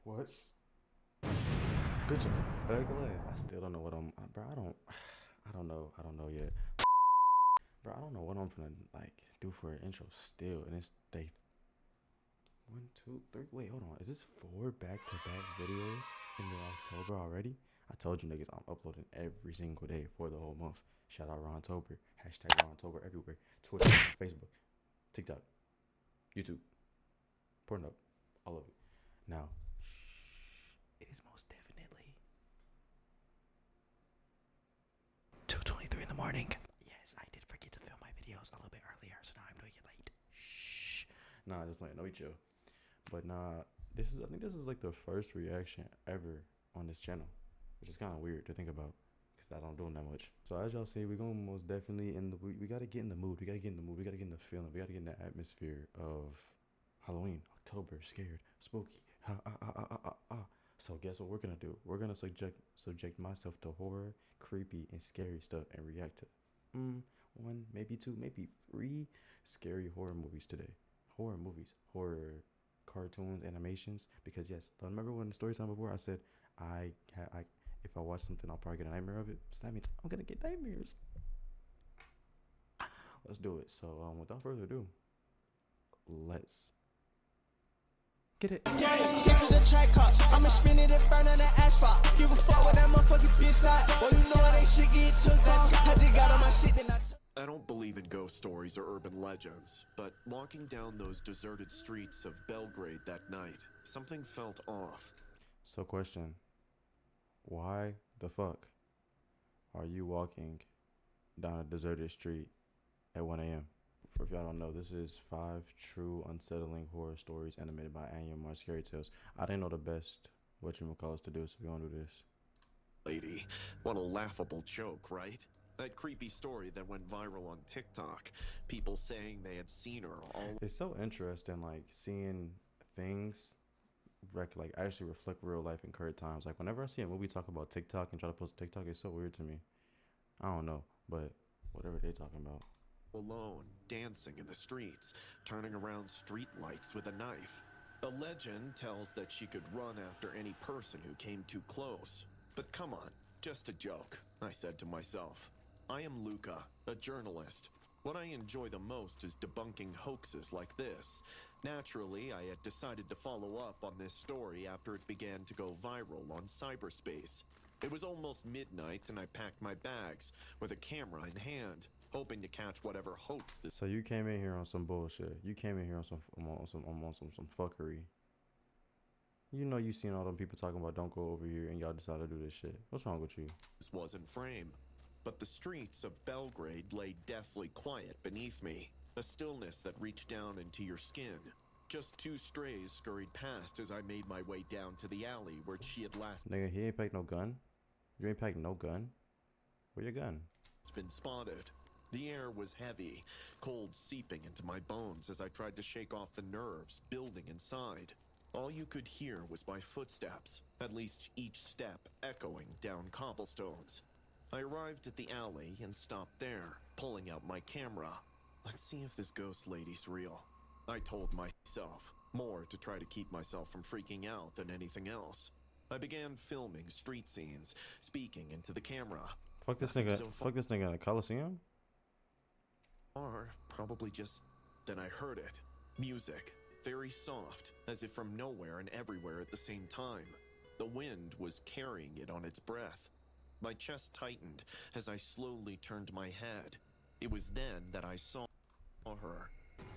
What's good job? Ugly. I still don't know what bro. I don't know yet, bro. I don't know what I'm gonna do for an intro still, and it's day 1, 2, 3. Wait, hold on. Is this 4 back-to-back videos in October already? I told you niggas I'm uploading every single day for the whole month. Shout out RontoArchived. Hashtag RontoArchived everywhere. Twitter, Facebook, TikTok, YouTube, Pornhub, all of it. Now, it is most definitely 2:23 in the morning. Yes, I did forget to film my videos a little bit earlier, so now I'm doing it late. Shh. Nah, just playing. No, we chill. But nah, I think this is like the first reaction ever on this channel, which is kind of weird to think about because I don't do that much. So as y'all see, we're gonna most definitely we gotta get in the mood. We gotta get in the mood. We gotta get in the feeling. We gotta get in the atmosphere of Halloween, October, scared, spooky. Ha, ah, ah, ah, ah, ah, ah. So guess what we're gonna do? We're gonna subject myself to horror, creepy, and scary stuff and react to one, maybe two, maybe three scary horror movies today. Horror cartoons, animations. Because yes, remember when the story time before I said I if I watch something I'll probably get a nightmare of it. So that means I'm gonna get nightmares. Let's do it. So without further ado, let's get it. Yeah, this is the track car. I'ma spin it and burn on the asphalt. Give a fuck with that motherfucking bitch not. Well, you know they shit get took off. I just got on my shit, then I took. I don't believe in ghost stories or urban legends, but walking down those deserted streets of Belgrade that night, something felt off. So question, why the fuck are you walking down a deserted street at 1 a.m.? For if y'all don't know, this is 5 true unsettling horror stories animated by Anya Marsh Scary Tales. I didn't know the best whatchamacallit to do, so we're gonna do this. Lady, what a laughable joke, right? That creepy story that went viral on TikTok. People saying they had seen her all. It's so interesting, like seeing things actually reflect real life in current times. Like whenever I see a movie talk about TikTok and try to post TikTok, it's so weird to me. I don't know, but whatever they talking about. Alone, dancing in the streets, turning around street lights with a knife. A legend tells that she could run after any person who came too close. But come on, just a joke, I said to myself. I am Luca, a journalist. What I enjoy the most is debunking hoaxes like this. Naturally, I had decided to follow up on this story after it began to go viral on cyberspace. It was almost midnight and I packed my bags with a camera in hand, hoping to catch whatever hoax this. So you came in here on some bullshit. You came in here on some fuckery. You know you seen all them people talking about don't go over here and y'all decided to do this shit. What's wrong with you? This was in frame. But the streets of Belgrade lay deathly quiet beneath me, a stillness that reached down into your skin. Just 2 strays scurried past as I made my way down to the alley where she had last Nigga, he ain't packed no gun. You ain't packed no gun. Where your gun? been spotted. The air was heavy, cold seeping into my bones as I tried to shake off the nerves building inside. All you could hear was my footsteps, at least each step echoing down cobblestones. I arrived at the alley and stopped there, pulling out my camera. Let's see if this ghost lady's real, I told myself, more to try to keep myself from freaking out than anything else. I began filming street scenes, speaking into the camera. Fuck this nigga. Fuck this nigga in a Coliseum? Or probably just then I heard it. Music. Very soft, as if from nowhere and everywhere at the same time. The wind was carrying it on its breath. My chest tightened as I slowly turned my head. It was then that I saw her.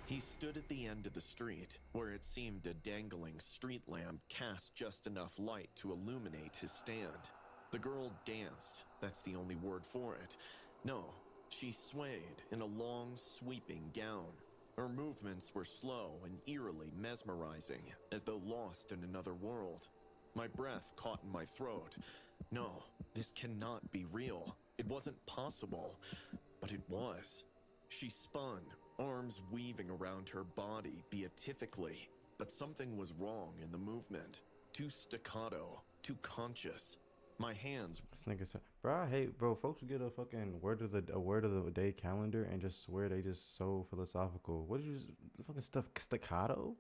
He stood at the end of the street, where it seemed a dangling street lamp cast just enough light to illuminate his stand. The girl danced, that's the only word for it. No, she swayed in a long, sweeping gown. Her movements were slow and eerily mesmerizing, as though lost in another world. My breath caught in my throat. No, this cannot be real. It wasn't possible, but it was. She spun, arms weaving around her body beatifically, but something was wrong in the movement. Too staccato, too conscious. My hands. This nigga said, bro, I hate, bro. Folks get a fucking word of the day calendar and just swear they just so philosophical. What did you the fucking stuff? Staccato.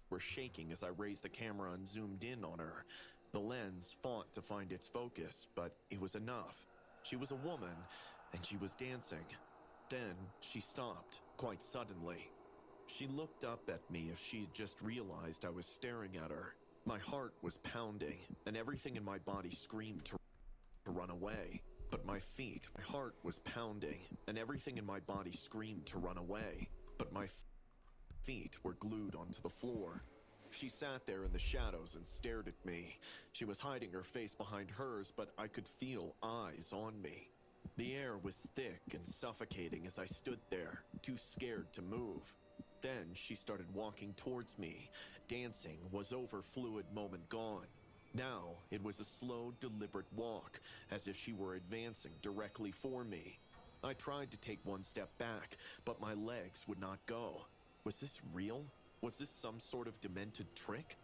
were shaking as I raised the camera and zoomed in on her. The lens fought to find its focus, but it was enough. She was a woman, and she was dancing. Then she stopped, quite suddenly. She looked up at me as she had just realized I was staring at her. My heart was pounding, and everything in my body screamed to run away. But my heart was pounding, and everything in my body screamed to run away. But my feet were glued onto the floor. She sat there in the shadows and stared at me. She was hiding her face behind hers, but I could feel eyes on me. The air was thick and suffocating as I stood there, too scared to move. Then she started walking towards me. Dancing was over, fluid moment gone. Now it was a slow, deliberate walk, as if she were advancing directly for me. I tried to take one step back, but my legs would not go. Was this real? Was this some sort of demented trick?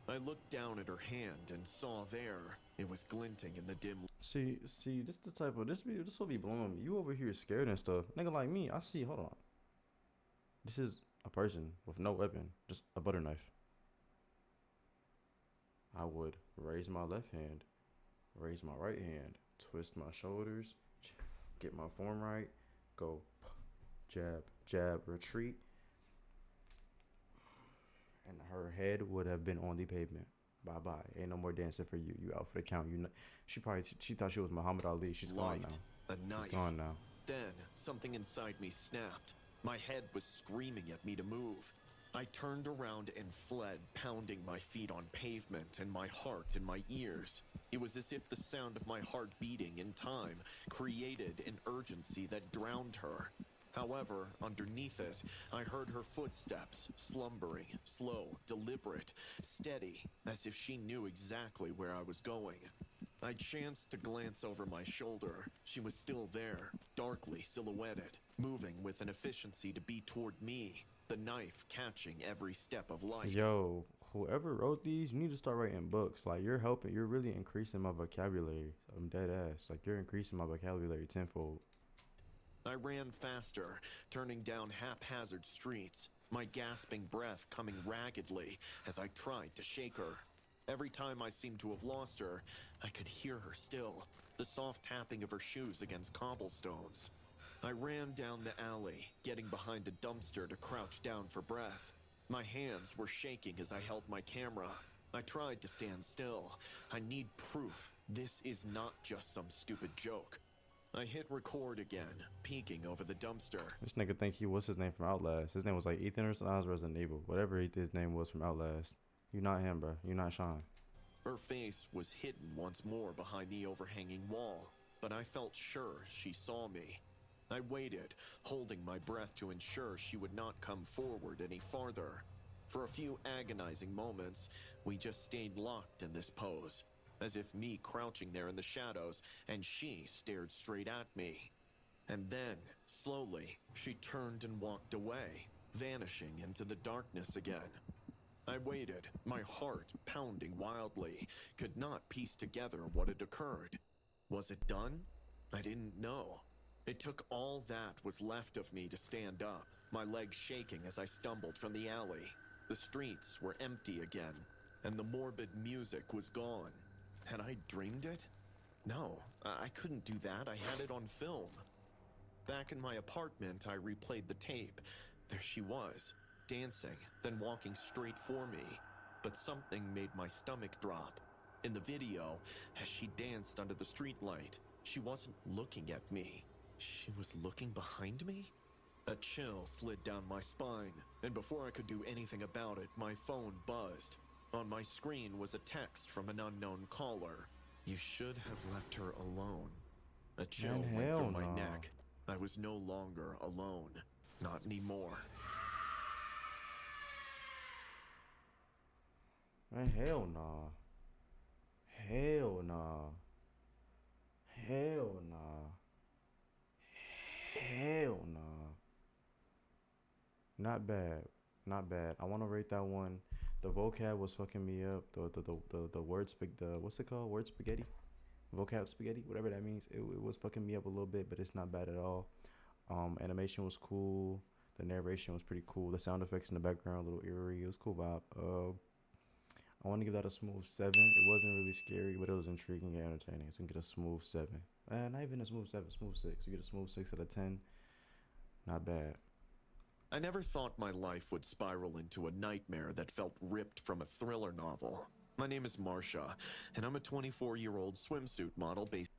I looked down at her hand and saw there, it was glinting in the dim light. See, this the type of this will be blowing me. You over here scared and stuff, nigga. Like me, I see. Hold on. This is a person with no weapon, just a butter knife. I would raise my left hand, raise my right hand, twist my shoulders, get my form right, go jab, jab, retreat, and her head would have been on the pavement. Bye bye. Ain't no more dancing for you. You out for the count. She thought she was Muhammad Ali. She's gone now. A knife. She's gone now. Then something inside me snapped. My head was screaming at me to move. I turned around and fled, pounding my feet on pavement and my heart in my ears. It was as if the sound of my heart beating in time created an urgency that drowned her. However, underneath it, I heard her footsteps, slumbering, slow, deliberate, steady, as if she knew exactly where I was going. I chanced to glance over my shoulder. She was still there, darkly silhouetted, moving with an efficiency to be toward me, the knife catching every step of light. Yo, whoever wrote these, you need to start writing books. Like, you're really increasing my vocabulary. I'm dead ass. Like, you're increasing my vocabulary tenfold. I ran faster, turning down haphazard streets, my gasping breath coming raggedly as I tried to shake her. Every time I seemed to have lost her, I could hear her still, the soft tapping of her shoes against cobblestones. I ran down the alley, getting behind a dumpster to crouch down for breath. My hands were shaking as I held my camera. I tried to stand still. I need proof. This is not just some stupid joke. I hit record again, peeking over the dumpster. This nigga think what's his name from Outlast? His name was like Ethan or something. I was Resident Evil. Whatever his name was from Outlast. You not him, bro. You not Sean. Her face was hidden once more behind the overhanging wall, but I felt sure she saw me. I waited, holding my breath to ensure she would not come forward any farther. For a few agonizing moments, we just stayed locked in this pose, as if me crouching there in the shadows and she stared straight at me. And then, slowly, she turned and walked away, vanishing into the darkness again. I waited, my heart pounding wildly, could not piece together what had occurred. Was it done? I didn't know. It took all that was left of me to stand up, my legs shaking as I stumbled from the alley. The streets were empty again, and the morbid music was gone. Had I dreamed it? No, I couldn't do that. I had it on film. Back in my apartment, I replayed the tape. There she was, dancing, then walking straight for me. But something made my stomach drop. In the video, as she danced under the streetlight, she wasn't looking at me. She was looking behind me? A chill slid down my spine, and before I could do anything about it, my phone buzzed. On my screen was a text from an unknown caller. You should have left her alone. A chill went through my neck. I was no longer alone. Not anymore. Man, hell nah. Hell nah. Hell nah. Hell nah. Not bad. Not bad. I want to rate that one. The vocab was fucking me up. The word what's it called? Word spaghetti? Vocab spaghetti? Whatever that means. It was fucking me up a little bit, but it's not bad at all. Animation was cool. The narration was pretty cool. The sound effects in the background, a little eerie. It was a cool vibe. I want to give that a smooth 7. It wasn't really scary, but it was intriguing and entertaining. So you can get a smooth 7. Not even a smooth 7, smooth 6. You get a smooth 6 out of 10. Not bad. I never thought my life would spiral into a nightmare that felt ripped from a thriller novel. My name is Marsha, and I'm a 24-year-old swimsuit model based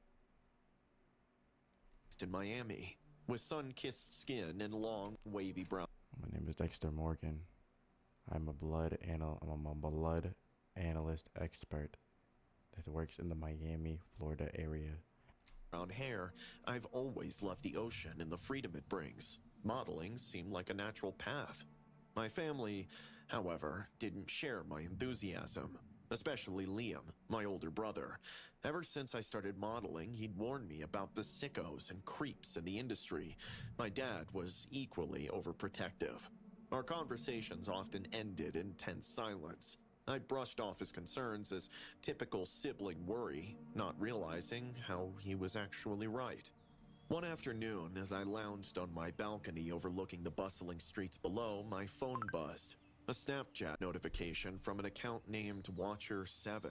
in Miami, with sun-kissed skin and long, wavy brown. My name is Dexter Morgan. I'm a blood analyst expert that works in the Miami, Florida area. Brown hair. I've always loved the ocean and the freedom it brings. Modeling seemed like a natural path. My family, however, didn't share my enthusiasm, especially Liam, my older brother. Ever since I started modeling, he'd warned me about the sickos and creeps in the industry. My dad was equally overprotective. Our conversations often ended in tense silence. I brushed off his concerns as typical sibling worry, not realizing how he was actually right. One afternoon, as I lounged on my balcony overlooking the bustling streets below, my phone buzzed. A Snapchat notification from an account named Watcher7.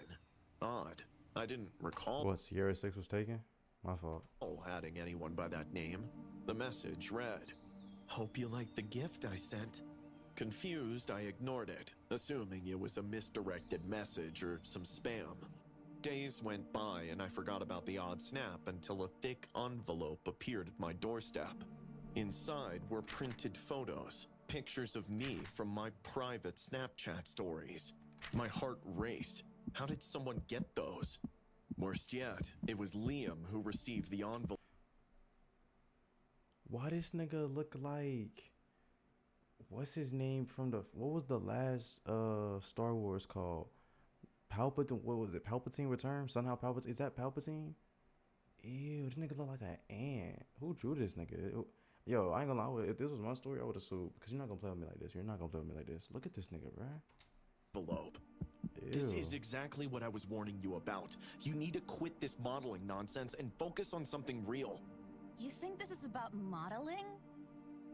Odd. I didn't recall What, Sierra 6 was taken? My fault. adding anyone by that name. The message read, "Hope you liked the gift I sent." Confused, I ignored it, assuming it was a misdirected message or some spam. Days went by and I forgot about the odd snap until a thick envelope appeared at my doorstep. Inside were printed photos, pictures of me from my private Snapchat stories. My heart raced. How did someone get those? Worst yet, it was Liam who received the envelope. Why this nigga look like... What's his name from the... What was the last Star Wars called? Palpatine... What was it? Palpatine Return? Somehow Palpatine... Is that Palpatine? Ew, this nigga look like an ant. Who drew this nigga? Yo, I ain't gonna lie. If this was my story, I would have sued. Because you're not gonna play with me like this. You're not gonna play with me like this. Look at this nigga, bruh. Envelope. This is exactly what I was warning you about. You need to quit this modeling nonsense and focus on something real. You think this is about modeling?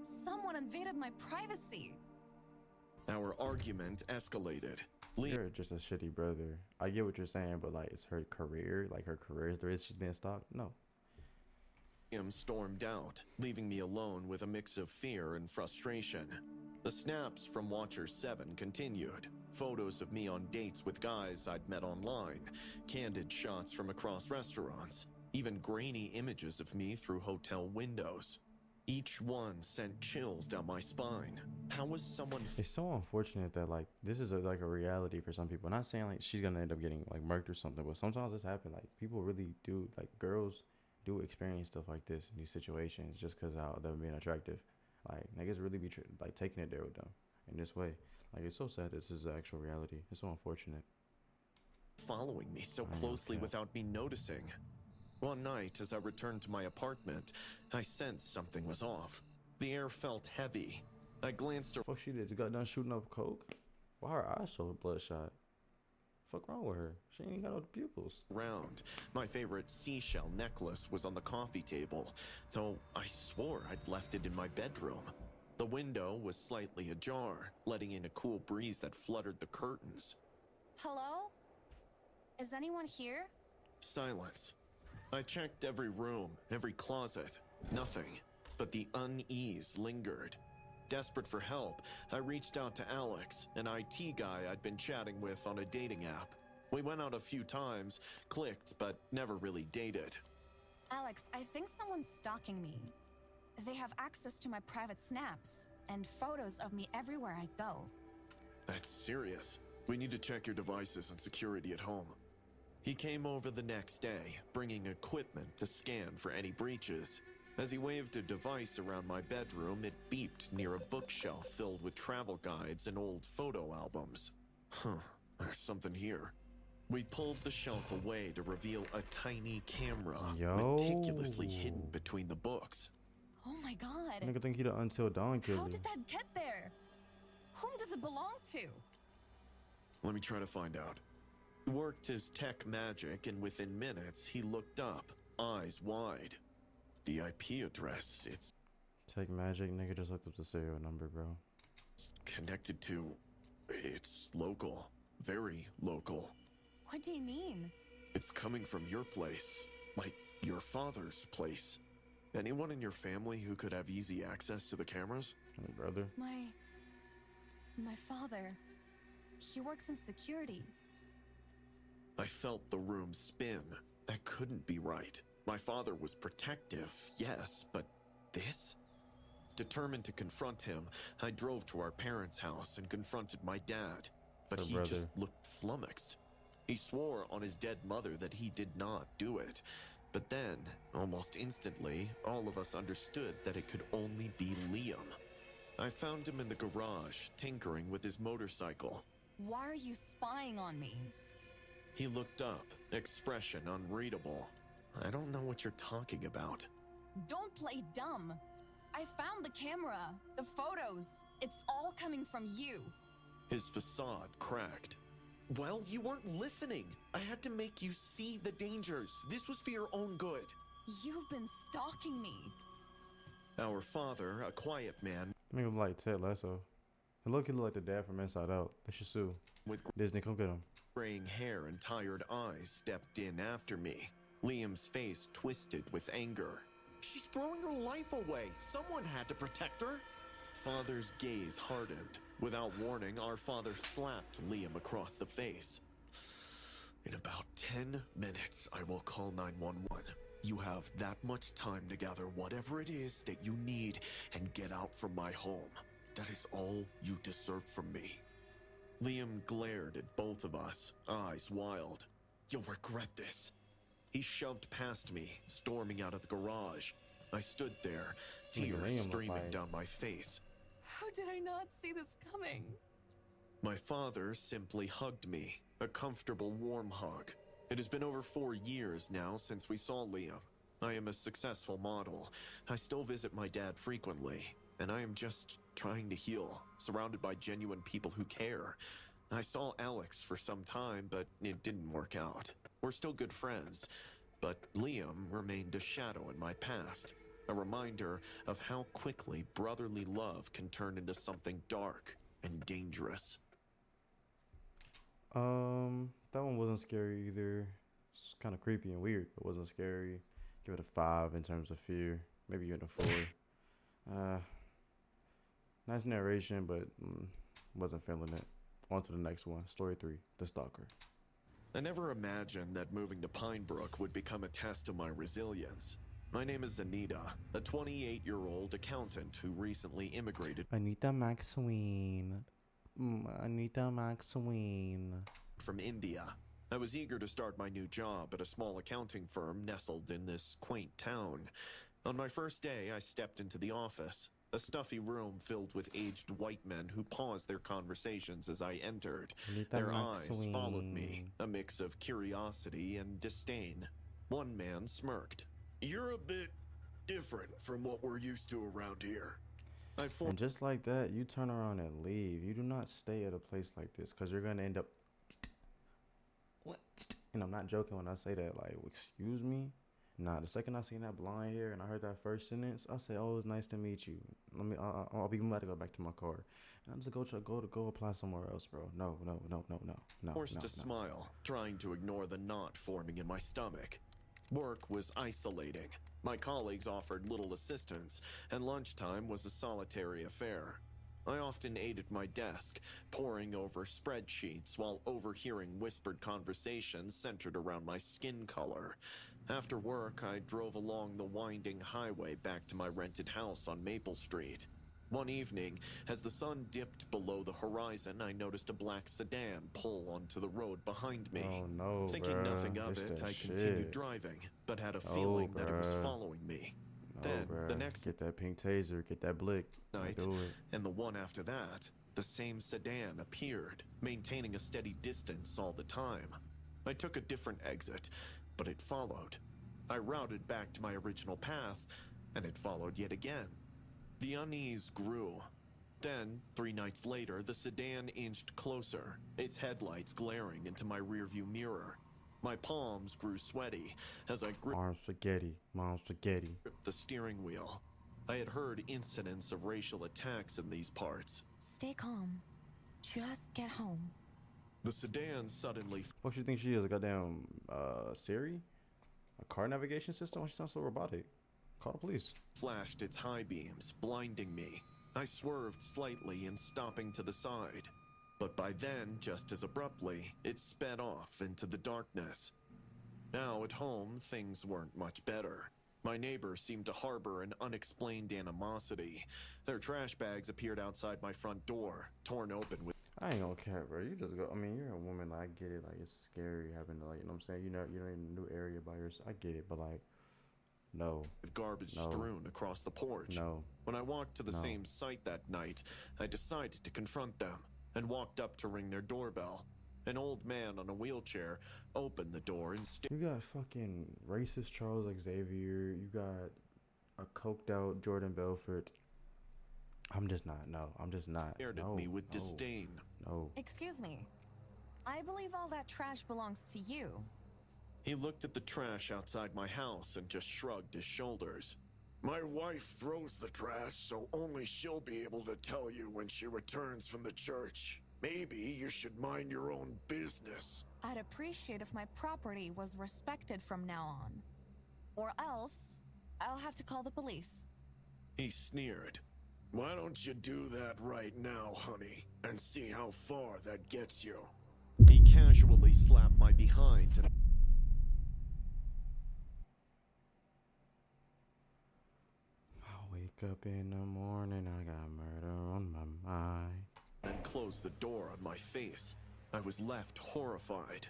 Someone invaded my privacy. Our argument escalated. You're just a shitty brother. I get what you're saying, but like, it's her career. Like, her career is the reason she's being stalked? No. Liam stormed out, leaving me alone with a mix of fear and frustration. The snaps from Watcher7 continued. Photos of me on dates with guys I'd met online, candid shots from across restaurants, even grainy images of me through hotel windows. Each one sent chills down my spine. How was someone... It's so unfortunate that like this is like a reality for some people. Not saying like she's gonna end up getting like murked or something, but sometimes this happens. Like people really do, like girls do experience stuff like this in these situations just because how they're being attractive. Like niggas really be like taking it there with them in this way. Like it's so sad. This is the actual reality. It's so unfortunate. Following me so closely without me noticing. One night, as I returned to my apartment, I sensed something was off. The air felt heavy. I glanced Fuck she did. Just got done shooting up coke. Why her eyes so bloodshot? Fuck wrong with her? She ain't got no pupils. around. My favorite seashell necklace was on the coffee table, though I swore I'd left it in my bedroom. The window was slightly ajar, letting in a cool breeze that fluttered the curtains. Hello? Is anyone here? Silence. I checked every room, every closet. Nothing. But the unease lingered. Desperate for help, I reached out to Alex, an IT guy I'd been chatting with on a dating app. We went out a few times, clicked, but never really dated. Alex, I think someone's stalking me. They have access to my private snaps and photos of me everywhere I go. That's serious. We need to check your devices and security at home. He came over the next day, bringing equipment to scan for any breaches. As he waved a device around my bedroom, it beeped near a bookshelf filled with travel guides and old photo albums. There's something here. We pulled the shelf away to reveal a tiny camera meticulously hidden between the books. Oh my god. Nigga think he the Until Dawn killer. How did that get there? Whom does it belong to? Let me try to find out. He worked his tech magic, and within minutes, he looked up, eyes wide. The IP address, it's... Tech magic, nigga just looked up the serial number, bro. Connected to... It's local. Very local. What do you mean? It's coming from your place. Like, your father's place. Anyone in your family who could have easy access to the cameras? Hey, brother. My father. He works in security. I felt the room spin. That couldn't be right. My father was protective, yes, but this? Determined to confront him, I drove to our parents' house and confronted my dad. But he just looked flummoxed. He swore on his dead mother that he did not do it. But then, almost instantly, all of us understood that it could only be Liam. I found him in the garage, tinkering with his motorcycle. Why are you spying on me? He looked up, expression unreadable. I don't know what you're talking about. Don't play dumb. I found the camera, the photos. It's all coming from you. His facade cracked. Well, you weren't listening. I had to make you see the dangers. This was for your own good. You've been stalking me. Our father, a quiet man, Nigga look like Ted Lasso. And look, he look like the dad from Inside Out. They should sue. with Disney, come get him. graying hair and tired eyes, stepped in after me. Liam's face twisted with anger. She's throwing her life away. Someone had to protect her. Father's gaze hardened. Without warning, our father slapped Liam across the face. In about 10 minutes, I will call 911. You have that much time to gather whatever it is that you need and get out from my home. That is all you deserve from me. Liam glared at both of us, eyes wild. You'll regret this. He shoved past me, storming out of the garage. I stood there, tears Liam looked streaming like- down my face. How did I not see this coming? My father simply hugged me, a comfortable, warm hug. It has been over 4 years now since we saw Liam. I am a successful model. I still visit my dad frequently, and I am just trying to heal, surrounded by genuine people who care. I saw Alex for some time, but it didn't work out. We're still good friends, but Liam remained a shadow in my past. A reminder of how quickly brotherly love can turn into something dark and dangerous. That one wasn't scary either. It's kind of creepy and weird, but wasn't scary. Give it a 5 in terms of fear. Maybe even a 4. Nice narration, but wasn't feeling it. On to the next one. Story 3, The Stalker. I never imagined that moving to Pinebrook would become a test of my resilience. My name is Anita, a 28-year-old accountant who recently immigrated Anita Maxween. Anita Maxween. from India. I was eager to start my new job at a small accounting firm nestled in this quaint town. On my first day, I stepped into the office, a stuffy room filled with aged white men who paused their conversations as I entered. Anita Their eyes Maxween. followed me, a mix of curiosity and disdain. One man smirked. You're a bit different from what we're used to around here. And just like that, you turn around and leave. You do not stay at a place like this because you're going to end up. What? And I'm not joking when I say that. Like, excuse me? Nah, the second I seen that blonde hair and I heard that first sentence, I said, "Oh, it's nice to meet you. I'll be about to go back to my car." And I'm just go apply somewhere else, bro. No. Forced to smile, trying to ignore the knot forming in my stomach. Work was isolating. My colleagues offered little assistance, and lunchtime was a solitary affair. I often ate at my desk, poring over spreadsheets while overhearing whispered conversations centered around my skin color. After work, I drove along the winding highway back to my rented house on Maple Street. One evening, as the sun dipped below the horizon, I noticed a black sedan pull onto the road behind me. Oh, no, Thinking bruh. nothing of It's it, that I shit. continued driving, but had a feeling that it was bruh. following me. No, Then, bruh. the next Get that pink taser. Get that blick. night, Do it. and the one after that, the same sedan appeared, maintaining a steady distance all the time. I took a different exit, but it followed. I routed back to my original path, and it followed yet again. The unease grew. Then, 3 nights later, the sedan inched closer, its headlights glaring into my rearview mirror. My palms grew sweaty as I gripped Arm spaghetti. Mom spaghetti. the steering wheel. I had heard incidents of racial attacks in these parts. Stay calm. Just get home. The sedan suddenly Fuck, you think she is a goddamn Siri? A car navigation system? Why she sounds so robotic? Call the police. flashed its high beams, blinding me. I swerved slightly and stopping to the side. But by then, just as abruptly, it sped off into the darkness. Now at home, things weren't much better. My neighbors seemed to harbor an unexplained animosity. Their trash bags appeared outside my front door, torn open with I ain't gonna care, bro. You just go. I mean, you're a woman. I get it. Like, it's scary having to, like, you know what I'm saying? You're in a new area by yourself. I get it, but like, no. garbage No. strewn across the porch. No. When I walked to the No. same site that night, I decided to confront them and walked up to ring their doorbell. An old man on a wheelchair opened the door and You got fucking racist Charles Xavier. You got a coked out Jordan Belfort. I'm just not. No, I'm just not. stared No, at me with no, disdain. No. Excuse me. I believe all that trash belongs to you. He looked at the trash outside my house and just shrugged his shoulders. My wife throws the trash, so only she'll be able to tell you when she returns from the church. Maybe you should mind your own business. I'd appreciate if my property was respected from now on. Or else, I'll have to call the police. He sneered. Why don't you do that right now, honey, and see how far that gets you? He casually slapped my behind and I wake up in the morning, I got murder on my mind. closed the door on my face. I was left horrified.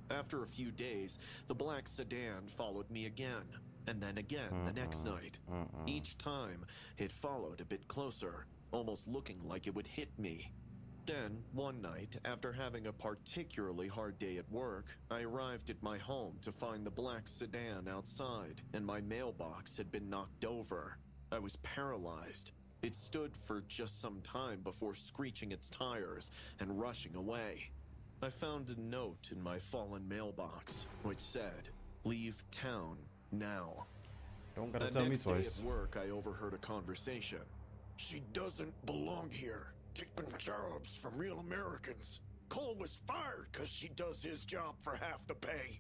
After a few days, the black sedan followed me again, and then again the next night. Each time, it followed a bit closer, almost looking like it would hit me. Then, one night, after having a particularly hard day at work, I arrived at my home to find the black sedan outside, and my mailbox had been knocked over. I was paralyzed. It stood for just some time before screeching its tires and rushing away. I found a note in my fallen mailbox, which said, "Leave town now." Don't gotta The tell me next day twice. at work, I overheard a conversation. She doesn't belong here. Taking jobs from real Americans. Cole was fired because she does his job for half the pay.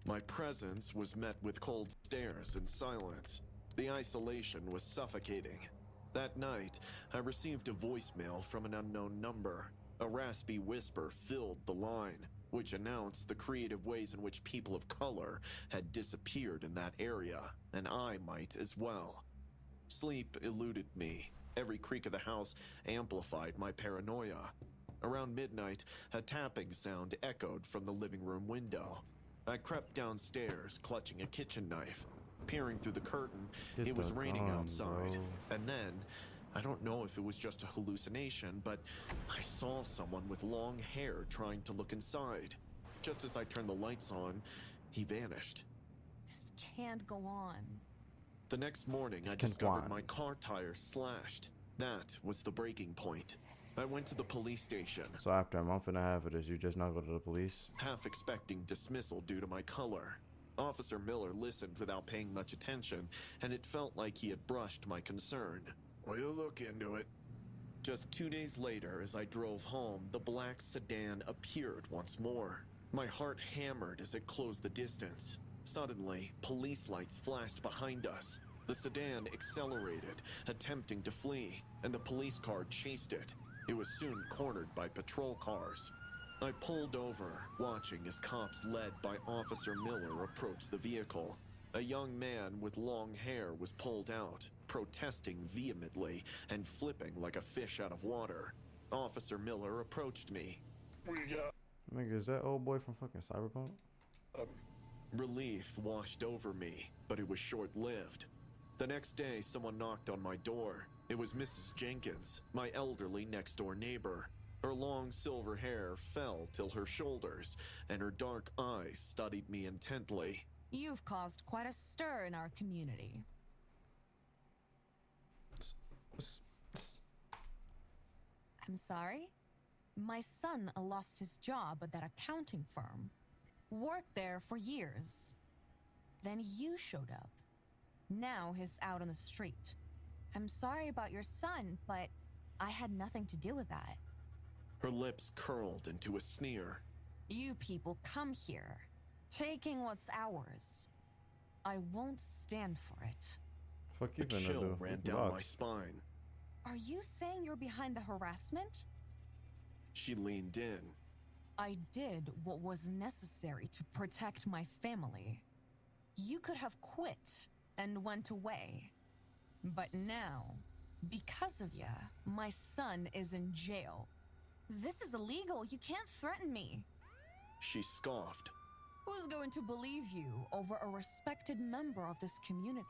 My presence was met with cold stares and silence. The isolation was suffocating. That night, I received a voicemail from an unknown number. A raspy whisper filled the line, which announced the creative ways in which people of color had disappeared in that area, and I might as well. Sleep eluded me. Every creak of the house amplified my paranoia. Around midnight, a tapping sound echoed from the living room window. I crept downstairs, clutching a kitchen knife. Peering through the curtain, Get it was the raining gun, outside. bro. And then, I don't know if it was just a hallucination, but I saw someone with long hair trying to look inside. Just as I turned the lights on, he vanished. This can't go on. The next morning, This I can go discovered on. my car tire slashed. That was the breaking point. I went to the police station, So after a month and a half of this, you just not go to the police? half expecting dismissal due to my color. Officer Miller listened without paying much attention, and it felt like he had brushed my concern. We'll look into it. Just 2 days later, as I drove home, the black sedan appeared once more. My heart hammered as it closed the distance. Suddenly, police lights flashed behind us. The sedan accelerated, attempting to flee, and the police car chased it. It was soon cornered by patrol cars. I pulled over, watching as cops led by Officer Miller approached the vehicle. A young man with long hair was pulled out, protesting vehemently and flipping like a fish out of water. Officer Miller approached me. We got Nigga, is that old boy from fucking Cyberpunk? Relief washed over me, but it was short-lived. The next day, someone knocked on my door. It was Mrs. Jenkins, my elderly next-door neighbor. Her long silver hair fell till her shoulders, and her dark eyes studied me intently. You've caused quite a stir in our community. I'm sorry? My son lost his job at that accounting firm. Worked there for years. Then you showed up. Now he's out on the street. I'm sorry about your son, but I had nothing to do with that. Her lips curled into a sneer. You people come here, taking what's ours. I won't stand for it. Fuck you, A chill ran down my spine. Are you saying you're behind the harassment? She leaned in. I did what was necessary to protect my family. You could have quit and went away. But now, because of ya, my son is in jail. This is illegal. You can't threaten me. She scoffed. Who's going to believe you over a respected member of this community?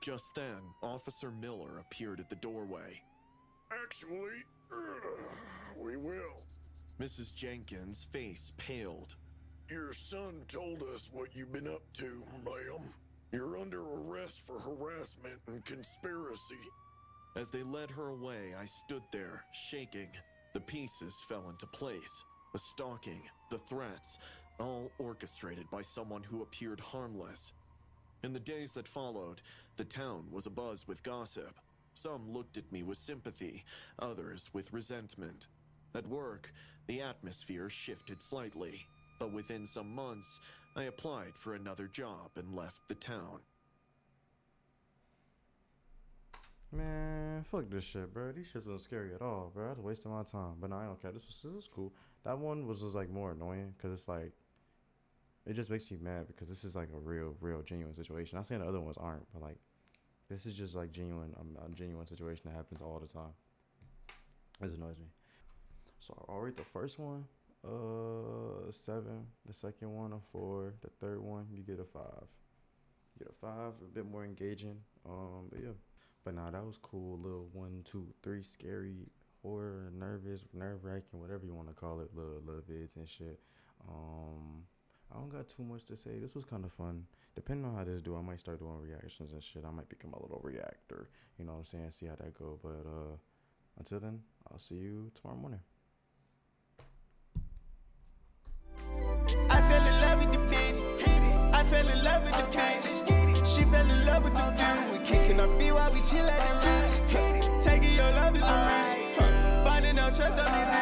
Just then, Officer Miller appeared at the doorway. Actually, we will. Mrs. Jenkins' face paled. Your son told us what you've been up to, ma'am. You're under arrest for harassment and conspiracy. As they led her away, I stood there, shaking. The pieces fell into place. The stalking, the threats, all orchestrated by someone who appeared harmless. In the days that followed, the town was abuzz with gossip. Some looked at me with sympathy, others with resentment. At work, the atmosphere shifted slightly, but within some months, I applied for another job and left the town. Man, fuck this shit, bro. These shits wasn't scary at all, bro. I was wasting my time. But no, I don't care. This was cool. That one was just like more annoying because it's like, it just makes me mad because this is like a real genuine situation. I'm saying the other ones aren't, but like, this is just like genuine, a genuine situation that happens all the time. This annoys me. So I'll rate the first one, 7. The second one, a 4. The third one, you get a 5. You get a 5, a bit more engaging. But yeah. But nah, that was cool. Little 1, 2, 3 scary, horror, nervous, nerve-wracking, whatever you want to call it, little vids and shit. I don't got too much to say. This was kind of fun. Depending on how this do, I might start doing reactions and shit. I might become a little reactor. You know what I'm saying? See how that go. But until then, I'll see you tomorrow morning. I fell in love with the bitch. I fell in love with the bitch. She fell in love with the view. We kicking our feet while we chill at the wrist. Taking your love is a risk. Finding out trust on this